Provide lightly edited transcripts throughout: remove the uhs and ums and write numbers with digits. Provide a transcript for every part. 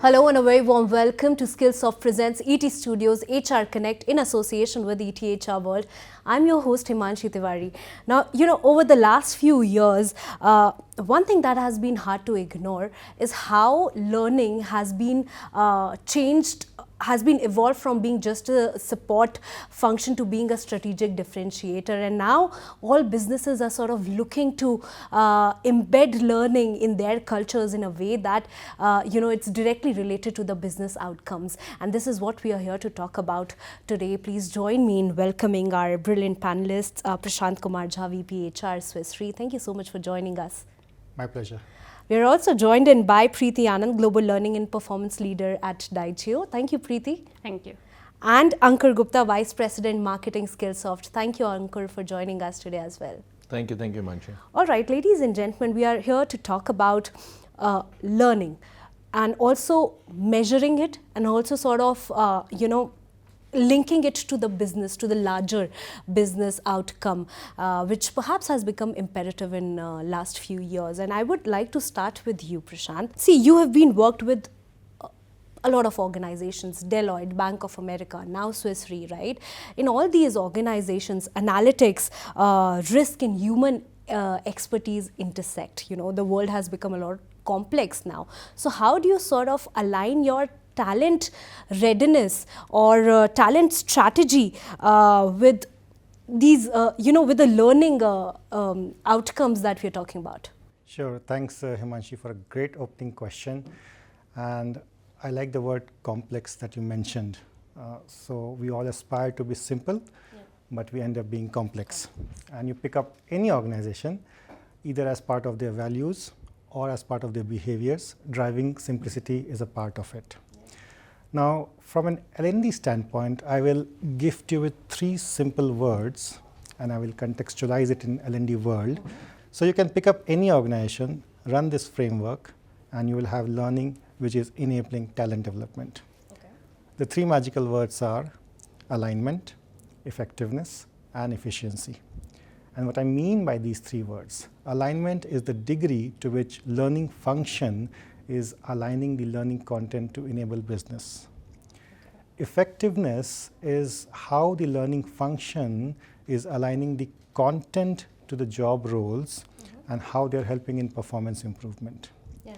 Hello and a very warm welcome to Skillsoft presents ETHStudios HRConnect in association with ETHRWorld. I'm your host Himanshi Tiwari. Now, over the last few years, one thing that has been hard to ignore is how learning has been evolved from being just a support function to being a strategic differentiator, and now all businesses are sort of looking to embed learning in their cultures in a way that it's directly related to the business outcomes, and this is what we are here to talk about today. Please join me in welcoming our brilliant panelists, Prashant Kumar Jha, VP HR, Swiss Re. Thank you so much for joining us. My pleasure. We are also joined in by Preethi Anand, Global Learning and Performance Leader at Diageo. Thank you, Preethi. Thank you. And Ankur Gupta, Vice President, Marketing, Skillsoft. Thank you, Ankur, for joining us today as well. Thank you, Manchi. All right, ladies and gentlemen, we are here to talk about learning and also measuring it, and also sort of, linking it to the business, to the larger business outcome, which perhaps has become imperative in last few years. And I would like to start with you, Prashant. See, you have been worked with a lot of organizations, Deloitte, Bank of America, now Swiss Re, right? In all these organizations, analytics, risk and human expertise intersect. The world has become a lot complex now. So how do you sort of align your talent readiness or talent strategy with these, with the learning outcomes that we're talking about? Sure. Thanks, Himanshi, for a great opening question. And I like the word complex that you mentioned. So we all aspire to be simple, but we end up being complex. And you pick up any organization, either as part of their values or as part of their behaviors, driving simplicity is a part of it. Now, from an L&D standpoint, I will gift you with 3 simple words, and I will contextualize it in L&D world. So you can pick up any organization, run this framework, and you will have learning which is enabling talent development. Okay. The 3 magical words are alignment, effectiveness, and efficiency. And what I mean by these 3 words, alignment is the degree to which learning function is aligning the learning content to enable business. Effectiveness is how the learning function is aligning the content to the job roles and how they're helping in performance improvement. Yeah.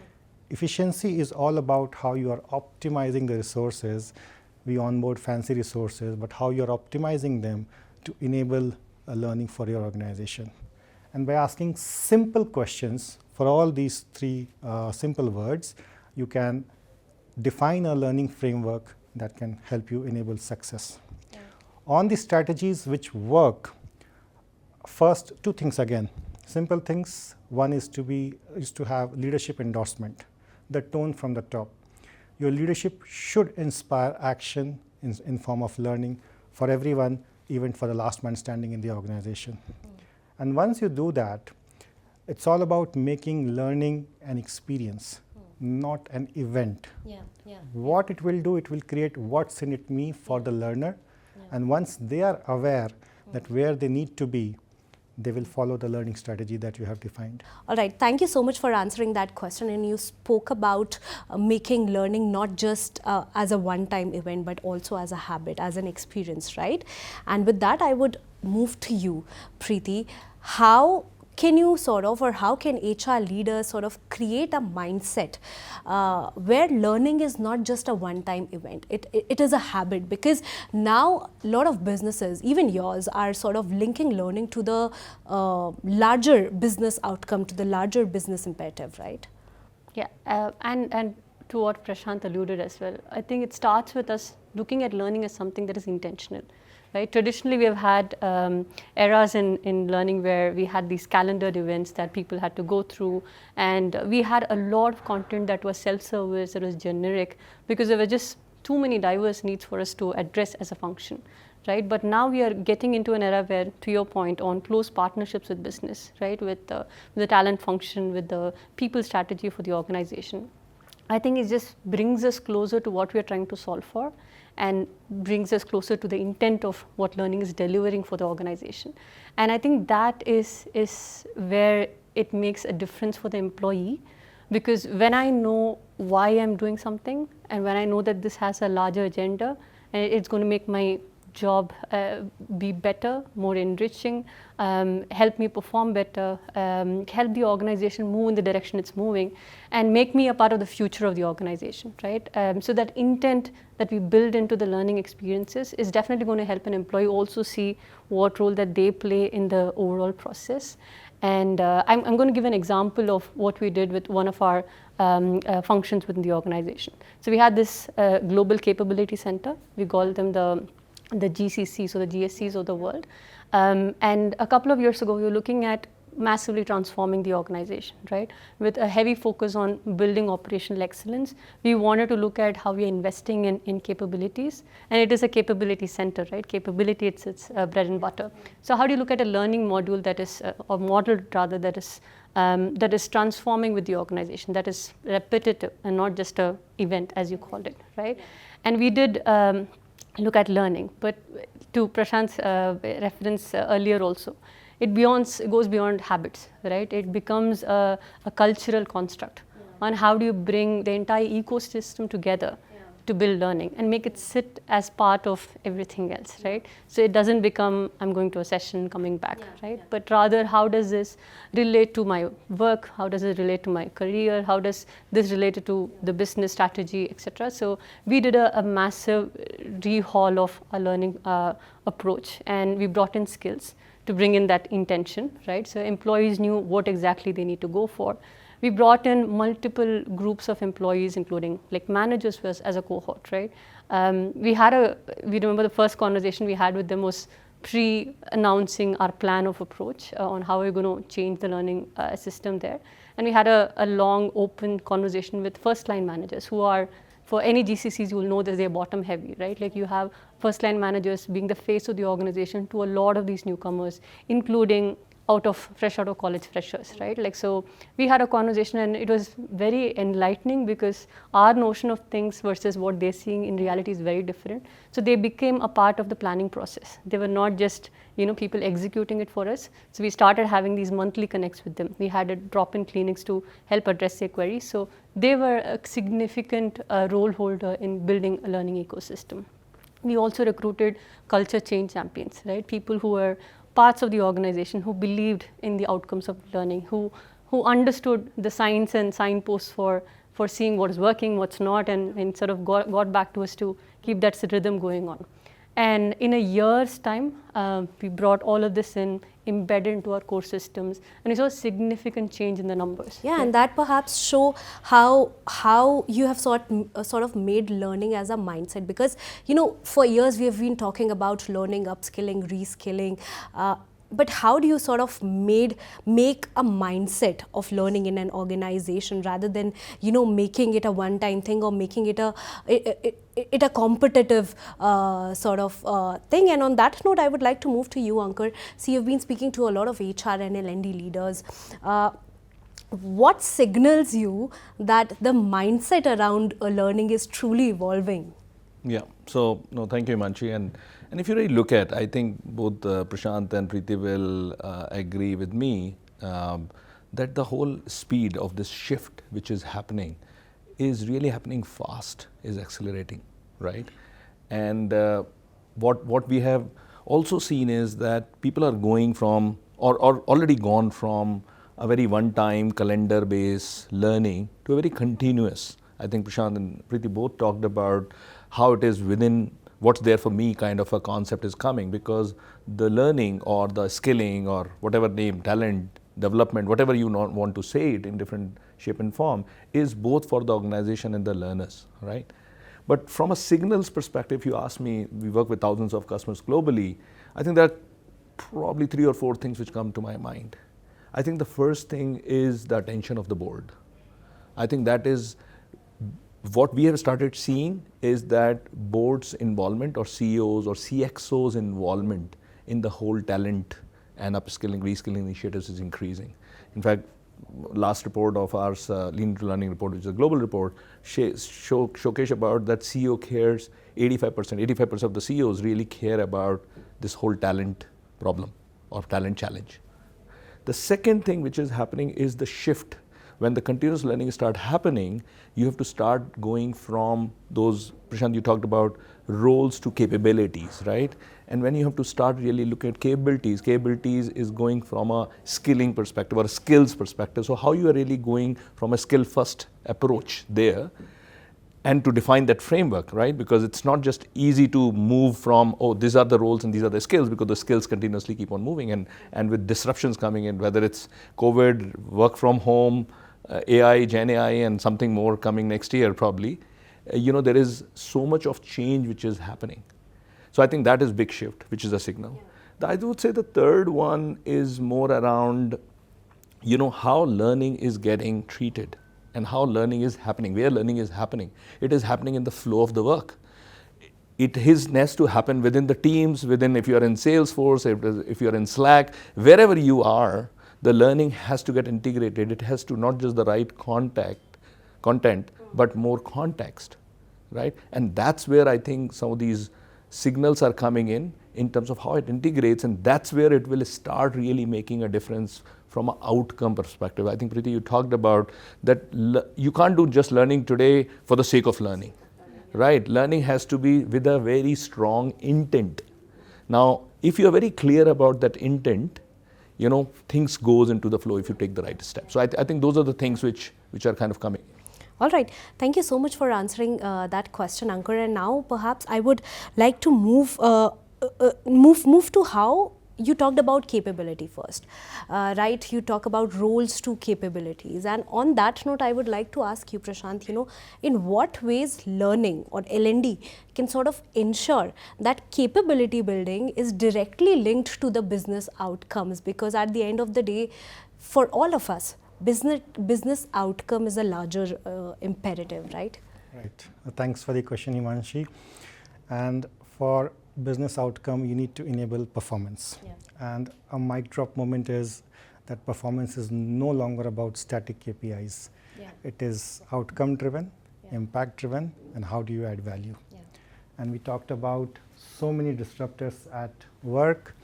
Efficiency is all about how you are optimizing the resources. We onboard fancy resources, but how you're optimizing them to enable a learning for your organization. And by asking simple questions for all these 3 simple words, you can define a learning framework that can help you enable success. Yeah. On the strategies which work, first 2 things again, simple things. One is to have leadership endorsement, the tone from the top. Your leadership should inspire action in form of learning for everyone, even for the last man standing in the organization. And once you do that, it's all about making learning an experience, not an event. What it will do, it will create what's in it me for the learner. And once they are aware that where they need to be, they will follow the learning strategy that you have defined. All right. Thank you so much for answering that question. And you spoke about making learning not just as a one-time event, but also as a habit, as an experience, right? And with that, I would move to you, Preethi. How can you how can HR leaders sort of create a mindset where learning is not just a one-time event, it is a habit? Because now a lot of businesses, even yours, are sort of linking learning to the larger business outcome, to the larger business imperative, right? Yeah, and to what Prashant alluded as well, I think it starts with us looking at learning as something that is intentional. Right? Traditionally, we have had eras in learning where we had these calendared events that people had to go through, and we had a lot of content that was self-service, that was generic, because there were just too many diverse needs for us to address as a function. Right? But now we are getting into an era where, to your point, on close partnerships with business, right? With the talent function, with the people strategy for the organization. I think it just brings us closer to what we are trying to solve for, and brings us closer to the intent of what learning is delivering for the organization. And I think that is where it makes a difference for the employee, Because when I know why I'm doing something, and when I know that this has a larger agenda, and it's going to make my job be better, more enriching, help me perform better, help the organization move in the direction it's moving, and make me a part of the future of the organization, right? So that intent that we build into the learning experiences is definitely going to help an employee also see what role that they play in the overall process. And I'm going to give an example of what we did with one of our functions within the organization. So we had this global capability center. We call them the GCCs, so the GSCs of the world. And a couple of years ago, we were looking at massively transforming the organization, right? With a heavy focus on building operational excellence. We wanted to look at how we are investing in capabilities, and it is a capability center, right? Capability, it's bread and butter. So how do you look at a learning module that is, or model rather, that is transforming with the organization, that is repetitive and not just a event, as you called it, right? And we did look at learning, but to Prashant's reference earlier also, it goes beyond habits, right? It becomes a cultural construct on how do you bring the entire ecosystem together to build learning and make it sit as part of everything else, right? So it doesn't become, I'm going to a session, coming back, right? But rather, how does this relate to my work? How does it relate to my career? How does this relate to the business strategy, etc.? So we did a massive rehaul of a learning approach, and we brought in skills to bring in that intention, right? So employees knew what exactly they need to go for. We brought in multiple groups of employees, including like managers as a cohort, right? We remember the first conversation we had with them was pre-announcing our plan of approach on how we're going to change the learning system there. And we had a long, open conversation with first-line managers who are, for any GCCs, you will know that they're bottom heavy, right? Like you have first-line managers being the face of the organization to a lot of these newcomers, including fresh out of college freshers, right? Like, so we had a conversation, and it was very enlightening because our notion of things versus what they're seeing in reality is very different. So they became a part of the planning process. They were not just, people executing it for us. So we started having these monthly connects with them. We had drop-in clinics to help address their queries. So they were a significant role holder in building a learning ecosystem. We also recruited culture change champions, right? People who were parts of the organization who believed in the outcomes of learning, who understood the science and signposts for seeing what is working, what's not, and sort of got back to us to keep that rhythm going on. And in a year's time, we brought all of this embedded into our core systems, and we saw a significant change in the numbers. Yeah, and that perhaps show how you have sort of made learning as a mindset, because for years we have been talking about learning, upskilling, reskilling, but how do you sort of make a mindset of learning in an organization rather than making it a one-time thing or making it a competitive sort of thing? And on that note, I would like to move to you, Ankur. See, you've been speaking to a lot of HR and L&D leaders. What signals you that the mindset around learning is truly evolving? Yeah, so no, thank you, Manchi. And if you really look at, I think both Prashant and Preethi will agree with me that the whole speed of this shift which is happening is really happening fast, is accelerating, right? And what we have also seen is that people are going from, or already gone from, a very one-time calendar-based learning to a very continuous. I think Prashant and Preethi both talked about how it is within what's there for me kind of a concept is coming, because the learning or the skilling or whatever name, talent, development, whatever you want to say it in different shape and form, is both for the organization and the learners, right? But from a signals perspective, if you ask me, we work with thousands of customers globally, I think there are probably 3 or 4 things which come to my mind. I think the first thing is the attention of the board. I think that is what we have started seeing, is that board's involvement, or CEOs or CXOs involvement in the whole talent and upskilling, reskilling initiatives is increasing. In fact, last report of ours, Lean to Learning report, which is a global report, showcase about that CEO cares 85% of the CEOs really care about this whole talent problem or talent challenge. The second thing which is happening is the shift when the continuous learning start happening, you have to start going from those, Prashant, you talked about roles to capabilities, right? And when you have to start really looking at capabilities is going from a skilling perspective or a skills perspective. So how you are really going from a skill first approach there, and to define that framework, right? Because it's not just easy to move from, oh, these are the roles and these are the skills, because the skills continuously keep on moving. And with disruptions coming in, whether it's COVID, work from home, AI, Gen AI, and something more coming next year probably, there is so much of change which is happening. So I think that is big shift, which is a signal. I would say the third one is more around, how learning is getting treated and how learning is happening, where learning is happening. It is happening in the flow of the work. It has to happen within the teams, if you're in Salesforce, if you're in Slack, wherever you are, the learning has to get integrated. It has to not just the right content, but more context, right? And that's where I think some of these signals are coming in terms of how it integrates, and that's where it will start really making a difference from an outcome perspective. I think, Preethi, you talked about that you can't do just learning today for the sake of learning, right? Learning has to be with a very strong intent. Now, if you're very clear about that intent, things goes into the flow if you take the right steps. So I think those are the things which are kind of coming. All right. Thank you so much for answering that question, Ankur. And now perhaps I would like to move to how you talked about capability first, right? You talk about roles to capabilities. And on that note, I would like to ask you, Prashant, in what ways learning or L&D can sort of ensure that capability building is directly linked to the business outcomes? Because at the end of the day, for all of us, business outcome is a larger imperative, right? Right. Thanks for the question, Himanshi. And for business outcome, you need to enable performance. Yeah. And a mic drop moment is that performance is no longer about static KPIs. Yeah. It is outcome driven, Yeah. impact driven, and how do you add value. Yeah. And we talked about so many disruptors at work.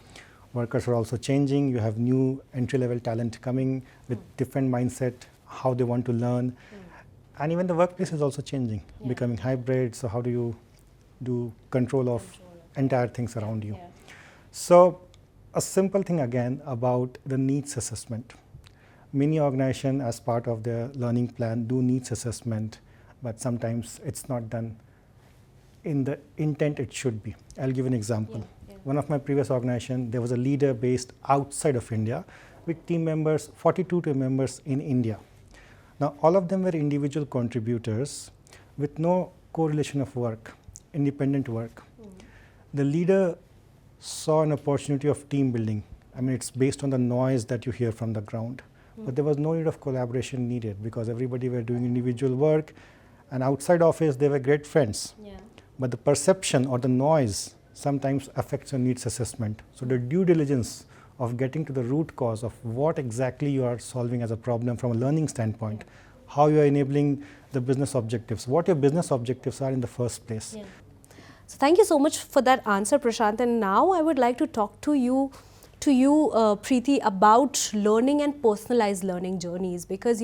Workers are also changing. You have new entry-level talent coming with different mindset, how they want to learn. And even the workplace is also changing, becoming hybrid. So how do you do control of entire things around you? So a simple thing again about the needs assessment. Many organizations as part of their learning plan do needs assessment, but sometimes it's not done in the intent it should be. I'll give an example. One of my previous organizations, there was a leader based outside of India with team members, 42 team members in India. Now, all of them were individual contributors with no correlation of work, independent work. The leader saw an opportunity of team building. I mean, it's based on the noise that you hear from the ground. But there was no need of collaboration needed because everybody were doing individual work, and outside office, they were great friends. But the perception or the noise sometimes affects your needs assessment. So the due diligence of getting to the root cause of what exactly you are solving as a problem from a learning standpoint, how you are enabling the business objectives, what your business objectives are in the first place. So thank you so much for that answer, Prashant. And now I would like to talk to you, Preethi, about learning and personalized learning journeys, because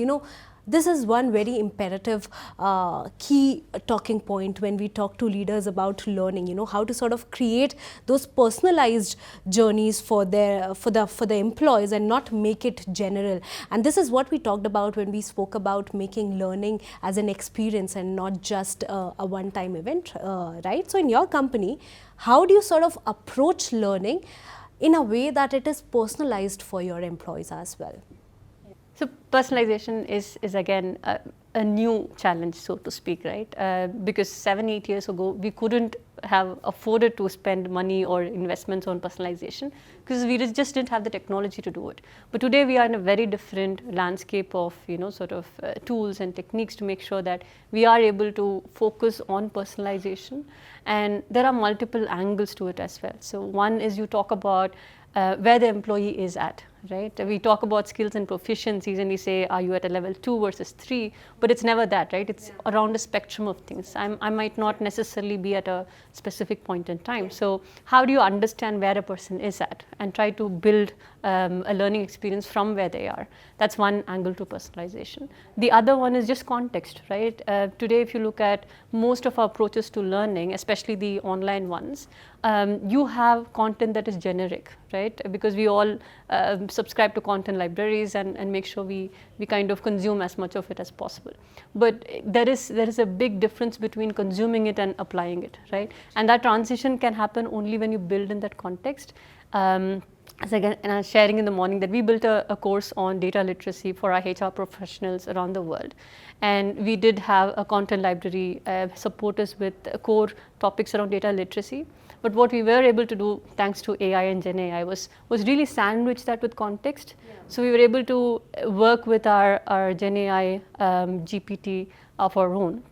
this is one very imperative key talking point when we talk to leaders about learning, how to sort of create those personalized journeys for the employees and not make it general. And this is what we talked about when we spoke about making learning as an experience and not just a one-time event, right? So in your company, how do you sort of approach learning in a way that it is personalized for your employees as well? So personalization is again a new challenge, so to speak, right? Because 7-8 years ago, we couldn't have afforded to spend money or investments on personalization because we just didn't have the technology to do it. But today we are in a very different landscape of tools and techniques to make sure that we are able to focus on personalization, and there are multiple angles to it as well. So one is you talk about where the employee is at, right? We talk about skills and proficiencies and we say, are you at a level 2 versus 3? But it's never that, right? It's around a spectrum of things. I might not necessarily be at a specific point in time. So how do you understand where a person is at and try to build a learning experience from where they are? That's one angle to personalization. The other one is just context, right? Today, if you look at most of our approaches to learning, especially the online ones, you have content that is generic, right? Because we all subscribe to content libraries and make sure we kind of consume as much of it as possible. But there is a big difference between consuming it and applying it, right? And that transition can happen only when you build in that context. As again, and I was sharing in the morning that we built a course on data literacy for our HR professionals around the world. And we did have a content library support us with core topics around data literacy. But what we were able to do, thanks to AI and Gen AI, was really sandwich that with context. Yeah. So we were able to work with our Gen AI GPT of our own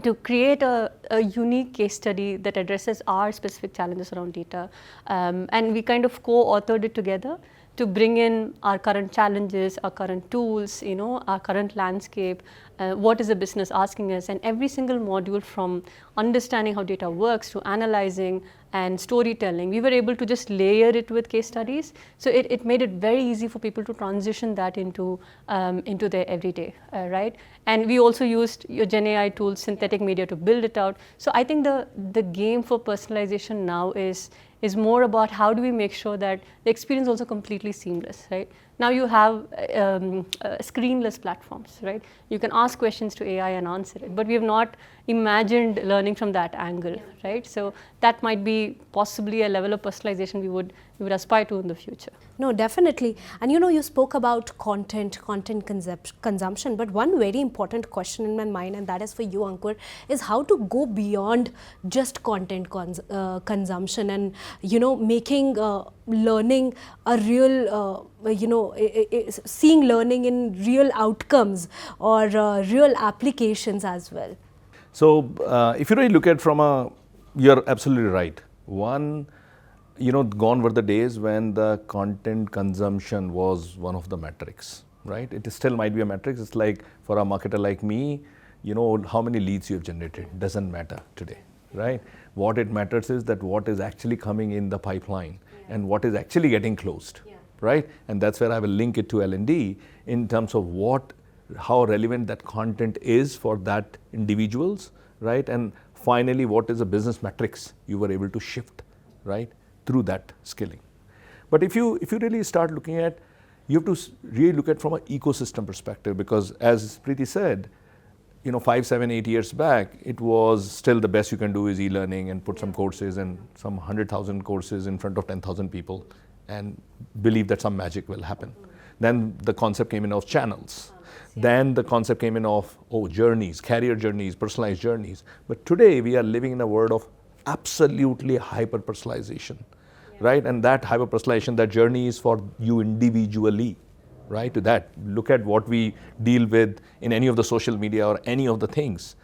to create a unique case study that addresses our specific challenges around data. And we kind of co-authored it together to bring in our current challenges, our current tools, our current landscape, what is the business asking us, and every single module from understanding how data works to analyzing and storytelling, we were able to just layer it with case studies. So it made it very easy for people to transition that into their everyday, right? And we also used your Gen AI tools, synthetic media, to build it out. So I think the game for personalization now is more about how do we make sure that the experience is also completely seamless, right? Now you have screenless platforms, right? You can ask questions to AI and answer it, but we have not imagined learning from that angle, right? So that might be possibly a level of personalization we would aspire to in the future. No, definitely. And you spoke about content consumption, but one very important question in my mind, and that is for you, Ankur, is how to go beyond just content consumption and, making learning a real, seeing learning in real outcomes or real applications as well. So if you really look at you're absolutely right. One, gone were the days when the content consumption was one of the metrics, right? It still might be a metric. It's like for a marketer like me, how many leads you have generated doesn't matter today, right? What it matters is that what is actually coming in the pipeline and what is actually getting closed, right? And that's where I will link it to L&D in terms of how relevant that content is for that individuals, right? And finally, what is the business metrics you were able to shift, right, through that skilling. But if you really start looking at, you have to really look at from an ecosystem perspective, because as Preethi said, 5, 7, 8 years back, it was still the best you can do is e-learning and put some courses and some 100,000 courses in front of 10,000 people and believe that some magic will happen. Then the concept came in of channels. Then the concept came in of, journeys, career journeys, personalized journeys. But today we are living in a world of absolutely hyper-personalization, right? And that hyper-personalization, that journey is for you individually, right? To that, look at what we deal with in any of the social media or any of the things.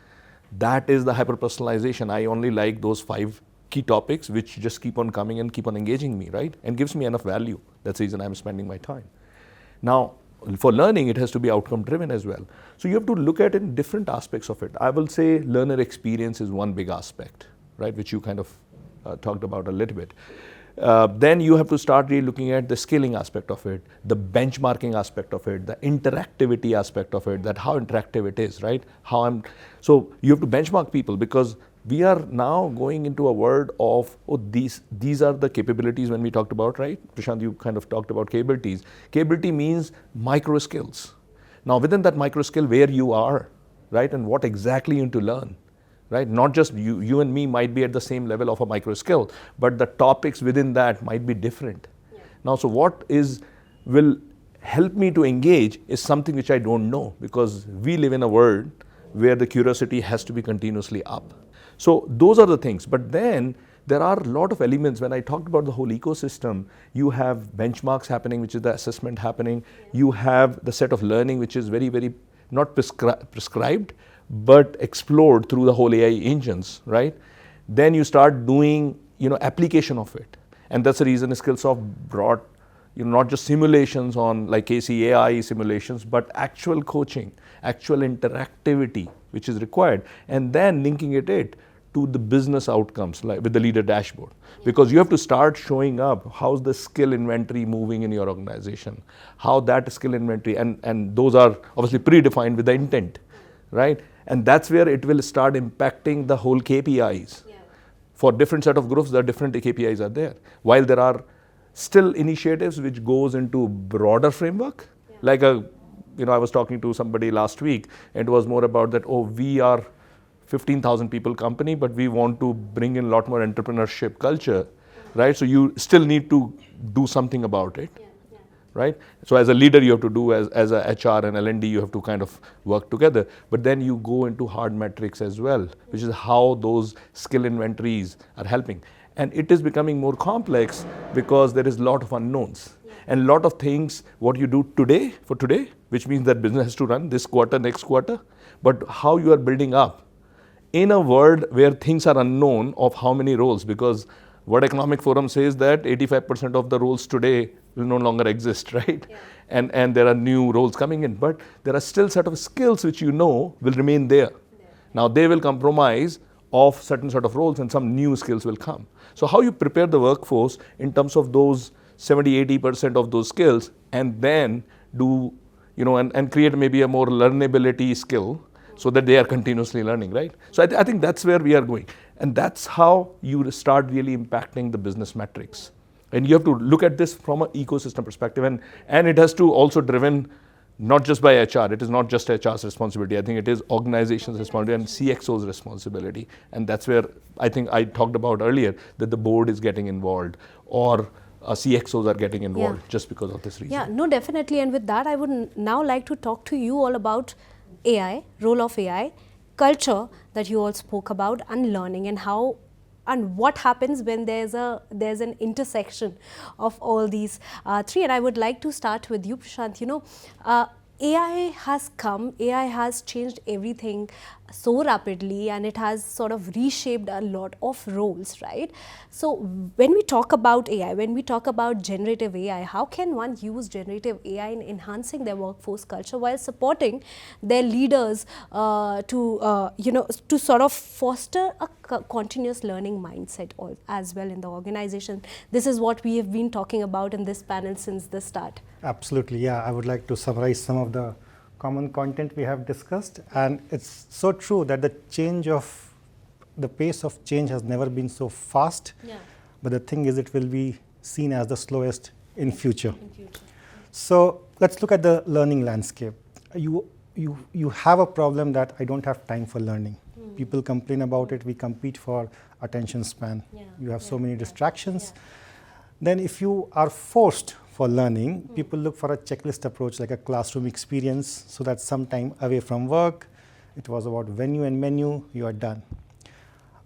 That is the hyper-personalization. I only like those 5 key topics which just keep on coming and keep on engaging me, right? And gives me enough value. That's the reason I'm spending my time. Now, for learning, it has to be outcome driven as well. So you have to look at it in different aspects of it. I will say learner experience is one big aspect, right, which you kind of talked about a little bit. Then you have to start really looking at the scaling aspect of it, the benchmarking aspect of it, the interactivity aspect of it, that how interactive it is, right? So you have to benchmark people, because we are now going into a world of, these are the capabilities when we talked about, right? Prashant, you kind of talked about capabilities. Capability means micro skills. Now within that micro skill, where you are, right? And what exactly you need to learn, right? Not just you and me might be at the same level of a micro skill, but the topics within that might be different. Now, so what will help me to engage is something which I don't know, because we live in a world where the curiosity has to be continuously up. So those are the things. But then there are a lot of elements. When I talked about the whole ecosystem, you have benchmarks happening, which is the assessment happening. You have the set of learning, which is very, very not prescribed, but explored through the whole AI engines, right? Then you start doing, application of it. And that's the reason Skillsoft brought, not just simulations on like KCAI simulations, but actual coaching, actual interactivity, which is required, and then linking it to the business outcomes, like with the leader dashboard. Because you have to start showing up, how's the skill inventory moving in your organization, how that skill inventory, and those are obviously predefined with the intent, right? And that's where it will start impacting the whole KPIs. For different set of groups, the different KPIs are there. While there are still initiatives which goes into broader framework, like I was talking to somebody last week, and it was more about that, we are 15,000 people company, but we want to bring in a lot more entrepreneurship culture, right? So you still need to do something about it, right? So as a leader, you have to do, as a HR and L&D, you have to kind of work together. But then you go into hard metrics as well, which is how those skill inventories are helping. And it is becoming more complex because there is a lot of unknowns. And a lot of things, what you do today, which means that business has to run this quarter, next quarter, but how you are building up in a world where things are unknown of how many roles, because World Economic Forum says that 85% of the roles today will no longer exist, right? And there are new roles coming in, but there are still set of skills which will remain there. Now they will compromise of certain sort of roles and some new skills will come. So how you prepare the workforce in terms of those 70-80% of those skills, and then do, and create maybe a more learnability skill, so that they are continuously learning, right? So I think that's where we are going. And that's how you start really impacting the business metrics. And you have to look at this from an ecosystem perspective. And it has to also driven not just by HR. It is not just HR's responsibility. I think it is organization's responsibility and CXO's responsibility. And that's where I think I talked about earlier that the board is getting involved, or CXOs are getting involved just because of this reason. Yeah, no, definitely. And with that, I would now like to talk to you all about AI, role of AI, culture that you all spoke about, and learning, and how and what happens when there's an intersection of all these three. And I would like to start with you, Prashant. AI has come, AI has changed everything so rapidly, and it has sort of reshaped a lot of roles, right? So when we talk about AI, when we talk about generative AI, how can one use generative AI in enhancing their workforce culture while supporting their leaders to sort of foster a continuous learning mindset as well in the organization? This is what we have been talking about in this panel since the start. Absolutely, yeah. I would like to summarize some of the common content we have discussed, and it's so true that the pace of change has never been so fast. But the thing is, it will be seen as the slowest in future. So let's look at the learning landscape. You have a problem that I don't have time for learning. People complain about it. We compete for attention span. You have so many distractions. Then if you are forced for learning, people look for a checklist approach, like a classroom experience, so that sometime away from work, it was about venue and menu, you are done.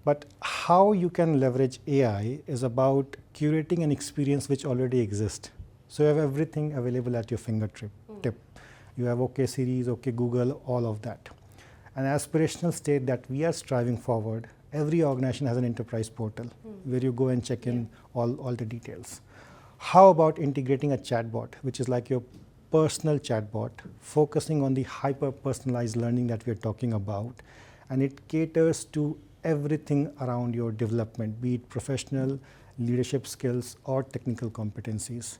But how you can leverage AI is about curating an experience which already exists. So you have everything available at your fingertip. You have OK Series, OK Google, all of that. An aspirational state that we are striving forward. Every organization has an enterprise portal where you go and check in all the details. How about integrating a chatbot, which is like your personal chatbot, focusing on the hyper-personalized learning that we are talking about, and it caters to everything around your development, be it professional, leadership skills, or technical competencies.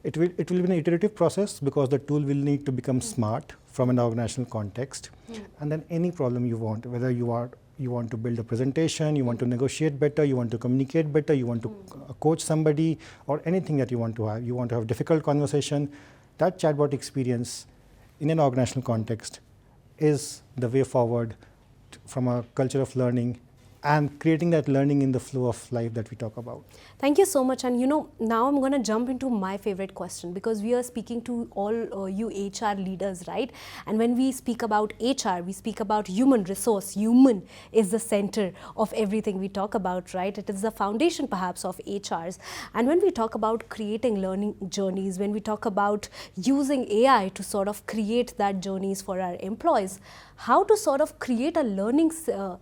It will be an iterative process because the tool will need to become smart from an organizational context, and then any problem you want, whether you want to build a presentation, you want to negotiate better, you want to communicate better, you want to coach somebody, or anything that you want to have difficult conversation, that chatbot experience in an organizational context is the way forward from a culture of learning and creating that learning in the flow of life that we talk about. Thank you so much. And now I'm going to jump into my favorite question, because we are speaking to all you HR leaders, right? And when we speak about HR, we speak about human resource. Human is the center of everything we talk about, right? It is the foundation perhaps of HRs. And when we talk about creating learning journeys, when we talk about using AI to sort of create that journeys for our employees, how to sort of create a learning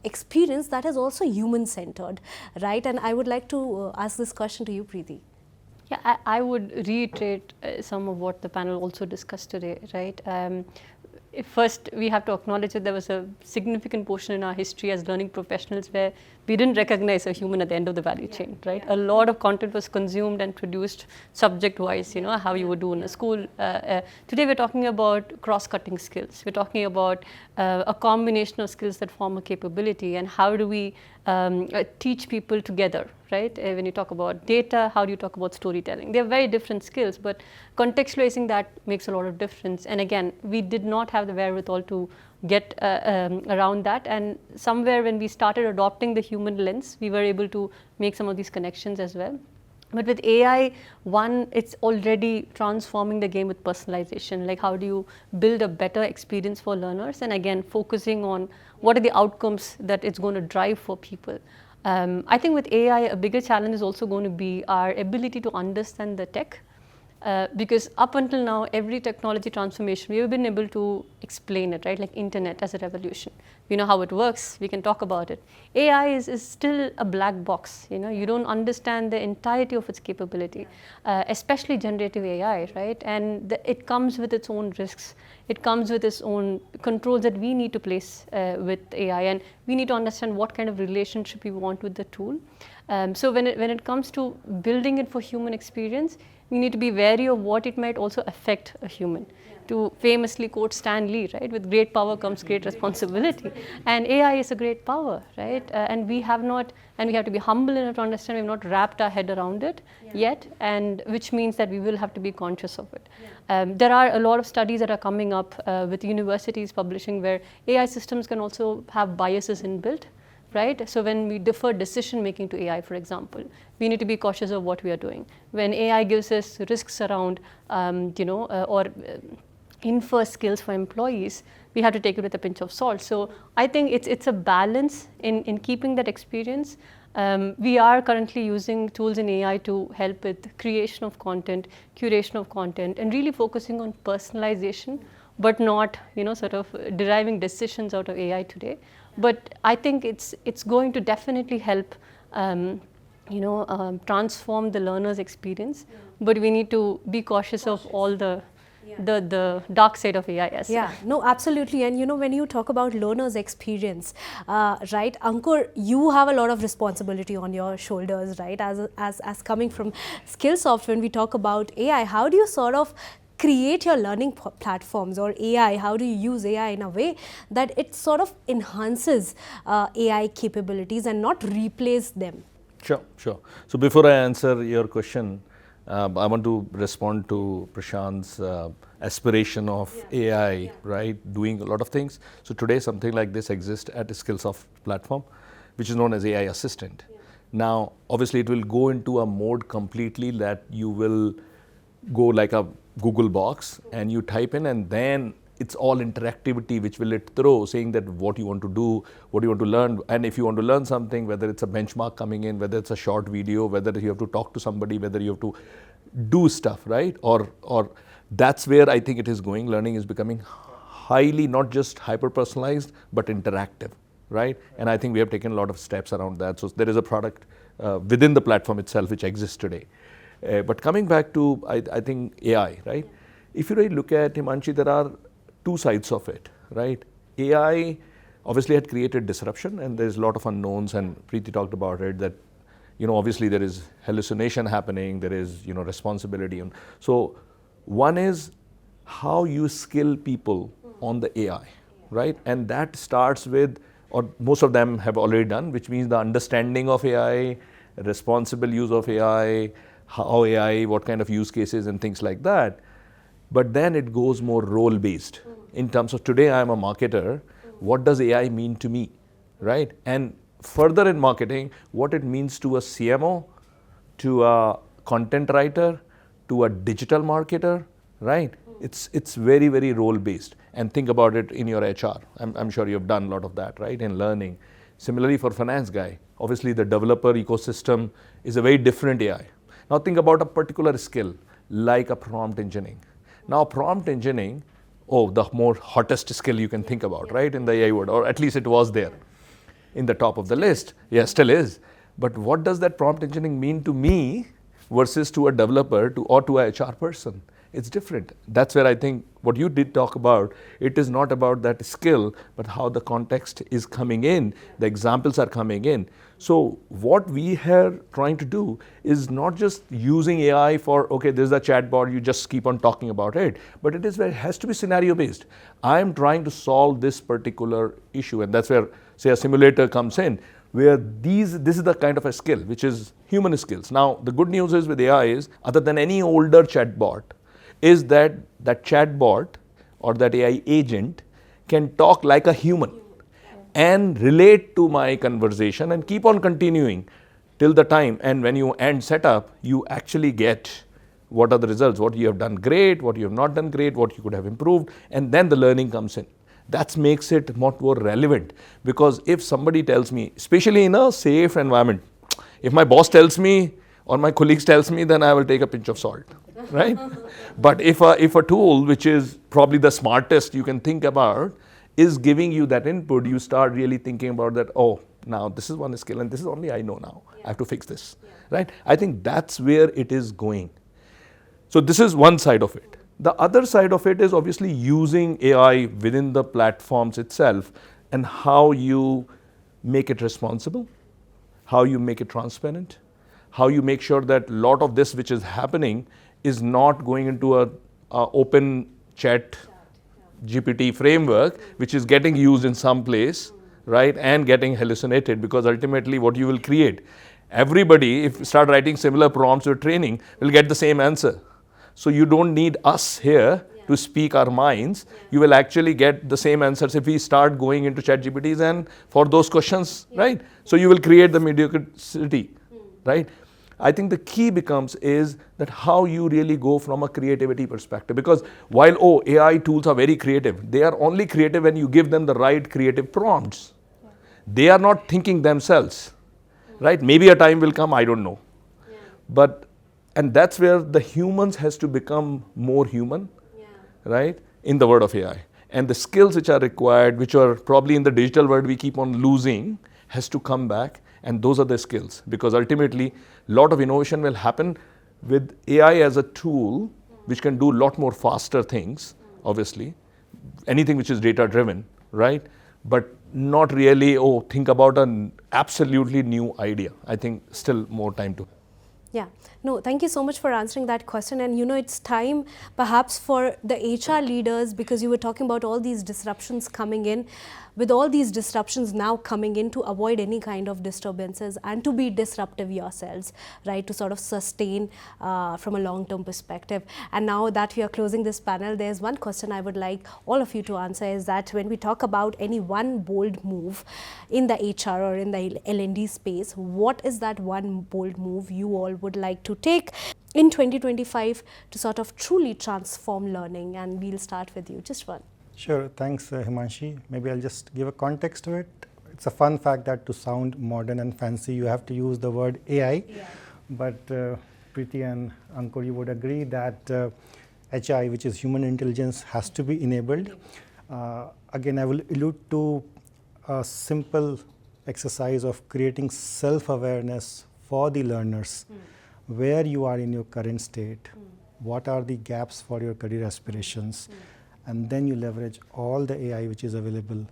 experience that is also human-centered, right? And I would like to ask this question to you, Preethi. Yeah, I would reiterate some of what the panel also discussed today, right? First, we have to acknowledge that there was a significant portion in our history as learning professionals where we didn't recognize a human at the end of the value chain, right? A lot of content was consumed and produced subject-wise, how you would do in a school. Today, we're talking about cross-cutting skills. We're talking about a combination of skills that form a capability, and how do we teach people together, right? When you talk about data, how do you talk about storytelling? They're very different skills, but contextualizing that makes a lot of difference. And again, we did not have the wherewithal to get around that. And somewhere when we started adopting the human lens, we were able to make some of these connections as well. But with AI, one, it's already transforming the game with personalization. Like, how do you build a better experience for learners? And again, focusing on what are the outcomes that it's going to drive for people. I think with AI, a bigger challenge is also going to be our ability to understand the tech. Because up until now, every technology transformation, we've been able to explain it, right? Like internet as a revolution. We know how it works, we can talk about it. AI is still a black box, you don't understand the entirety of its capability, especially generative AI, right? And it comes with its own risks. It comes with its own controls that we need to place with AI, and we need to understand what kind of relationship we want with the tool. So when it comes to building it for human experience, we need to be wary of what it might also affect a human. To famously quote Stan Lee, right? With great power comes great responsibility. And AI is a great power, right? And we have to be humble enough to understand we've not wrapped our head around it yet, and which means that we will have to be conscious of it. There are a lot of studies that are coming up with universities publishing where AI systems can also have biases inbuilt. Right? So when we defer decision making to AI, for example, we need to be cautious of what we are doing. When AI gives us risks around, or infer skills for employees, we have to take it with a pinch of salt. So I think it's a balance in keeping that experience. We are currently using tools in AI to help with creation of content, curation of content, and really focusing on personalization, but not sort of deriving decisions out of AI today. But I think it's going to definitely help, transform the learner's experience. But we need to be cautious of all the dark side of AI. Yes. Yeah, no, absolutely. And when you talk about learner's experience, right, Ankur, you have a lot of responsibility on your shoulders, right? As coming from Skillsoft, when we talk about AI, how do you sort of create your learning platforms or AI? How do you use AI in a way that it sort of enhances AI capabilities and not replace them? Sure. So before I answer your question, I want to respond to Prashant's aspiration of AI, right, doing a lot of things. So today something like this exists at a Skillsoft platform, which is known as AI Assistant. Now, obviously it will go into a mode completely that you will go like a Google box and you type in, and then it's all interactivity which will it throw, saying that what you want to do, what you want to learn, and if you want to learn something, whether it's a benchmark coming in, whether it's a short video, whether you have to talk to somebody, whether you have to do stuff, right? Or that's where I think it is going. Learning is becoming highly, not just hyper-personalized, but interactive, right? And I think we have taken a lot of steps around that. So there is a product within the platform itself which exists today. But coming back to, I think, AI, right? If you really look at Himanshi, there are two sides of it, right? AI obviously had created disruption, and there's a lot of unknowns, and Preethi talked about it, that, obviously there is hallucination happening, there is, responsibility. And so one is how you skill people on the AI, right? And that starts with, or most of them have already done, which means the understanding of AI, responsible use of AI, how AI, what kind of use cases and things like that. But then it goes more role-based in terms of today I am a marketer, what does AI mean to me, right? And further in marketing, what it means to a CMO, to a content writer, to a digital marketer, right? It's very, very role-based. And think about it in your HR. I'm sure you've done a lot of that, right, in learning. Similarly for finance guy, obviously the developer ecosystem is a very different AI. Now think about a particular skill like a prompt engineering. Now prompt engineering, the more hottest skill you can think about, right, in the AI world, or at least it was there in the top of the list. Yeah, still is. But what does that prompt engineering mean to me versus to a developer or to a HR person. It's different. That's where I think what you did talk about, it is not about that skill, but how the context is coming in, the examples are coming in. So what we are trying to do is not just using AI for, okay, there's a chatbot, you just keep on talking about it, but it has to be scenario based. I'm trying to solve this particular issue, and that's where, say, a simulator comes in, where this is the kind of a skill, which is human skills. Now, the good news is with AI is, other than any older chatbot, is that that chatbot or that AI agent can talk like a human and relate to my conversation and keep on continuing till the time. And when you end setup, you actually get what are the results, what you have done great, what you have not done great, what you could have improved, and then the learning comes in. That makes it much more relevant, because if somebody tells me, especially in a safe environment, if my boss tells me or my colleagues tells me, then I will take a pinch of salt, right? But if a tool, which is probably the smartest you can think about, is giving you that input, you start really thinking about that, oh, now this is one skill and this is only I know now. I have to fix this, right? I think that's where it is going. So this is one side of it. The other side of it is obviously using AI within the platforms itself, and how you make it responsible, how you make it transparent, how you make sure that a lot of this which is happening is not going into a open chat GPT framework, which is getting used in some place, right, and getting hallucinated, because ultimately what you will create, everybody, if you start writing similar prompts or training, will get the same answer. So you don't need us here to speak our minds. You will actually get the same answers if we start going into chat GPTs and for those questions, right? So you will create the mediocrity, right? I think the key becomes is that how you really go from a creativity perspective, because while AI tools are very creative, they are only creative when you give them the right creative prompts. They are not thinking themselves, right? Maybe a time will come, I don't know. And that's where the humans has to become more human, right, in the world of AI. And the skills which are required, which are probably in the digital world we keep on losing, has to come back. And those are the skills, because ultimately a lot of innovation will happen with AI as a tool which can do a lot more faster things, obviously, anything which is data driven, right? But not really, think about an absolutely new idea. I think still more time to. Yeah, no, thank you so much for answering that question. And it's time perhaps for the HR leaders, because you were talking about all these disruptions coming in, with all these disruptions now coming in, to avoid any kind of disturbances and to be disruptive yourselves, right, to sort of sustain from a long-term perspective. And now that we are closing this panel, there's one question I would like all of you to answer, is that when we talk about any one bold move in the HR or in the L&D space, what is that one bold move you all would like to take in 2025 to sort of truly transform learning? And we'll start with you, just one. Sure, thanks Himanshi. Maybe I'll just give a context to it. It's a fun fact that to sound modern and fancy, you have to use the word AI. Yeah. But Preethi and Ankur, you would agree that HI, which is human intelligence, has to be enabled. Again, I will allude to a simple exercise of creating self-awareness for the learners, where you are in your current state, what are the gaps for your career aspirations, and then you leverage all the AI which is available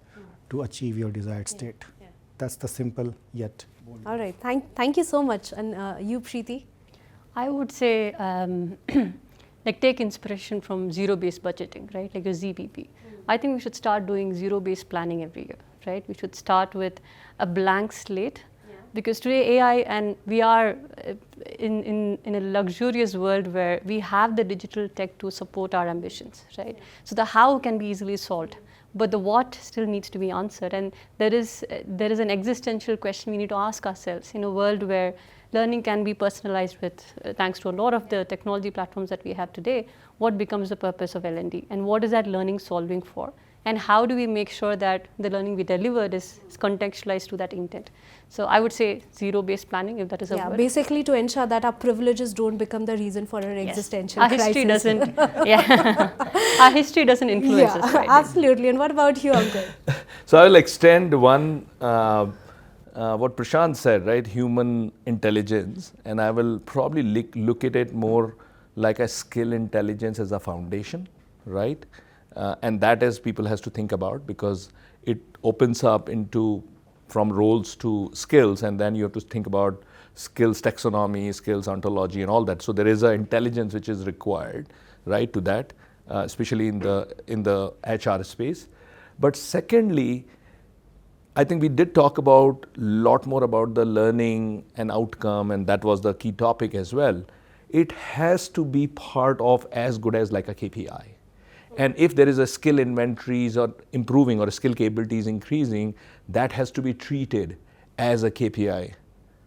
to achieve your desired state. That's the simple yet. All right, thank you so much. And you, Preethi? I would say, like, take inspiration from zero-based budgeting, right, like your ZBP. I think we should start doing zero-based planning every year, right? We should start with a blank slate. Because today AI, and we are in a luxurious world where we have the digital tech to support our ambitions, right? So the how can be easily solved, but the what still needs to be answered. And there is an existential question we need to ask ourselves in a world where learning can be personalized with, thanks to a lot of the technology platforms that we have today. What becomes the purpose of L&D, and what is that learning solving for? And how do we make sure that the learning we delivered is contextualized to that intent? So I would say zero-based planning, if that is a word. Basically to ensure that our privileges don't become the reason for our existential crisis. History doesn't, our history doesn't influence us. Right? Absolutely. And what about you, Ankur? So I will extend one what Prashant said, right, human intelligence, and I will probably look at it more like a skill intelligence as a foundation, right? And that is people has to think about, because it opens up into from roles to skills, and then you have to think about skills taxonomy, skills ontology, and all that. So there is an intelligence which is required, right, to that, especially in the HR space. But secondly, I think we did talk about a lot more about the learning and outcome, and that was the key topic as well. It has to be part of as good as like a KPI. And if there is a skill inventories or improving or skill capabilities increasing, that has to be treated as a KPI,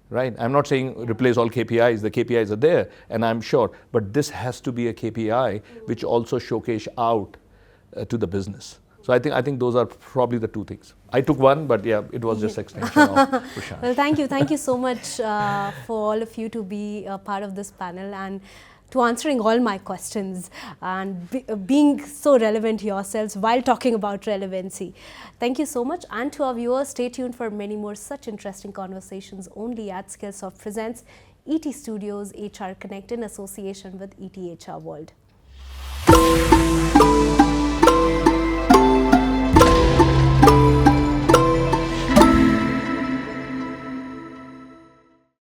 right? I'm not saying replace all KPIs, the KPIs are there, and I'm sure, but this has to be a KPI which also showcase out to the business. So I think those are probably the two things. I took one, but yeah, it was just extension of Prashant. Well, thank you so much for all of you to be a part of this panel and to answering all my questions and being so relevant yourselves while talking about relevancy. Thank you so much, and to our viewers, stay tuned for many more such interesting conversations only at Skillsoft presents ETStudios HRConnect in association with ETHRWorld.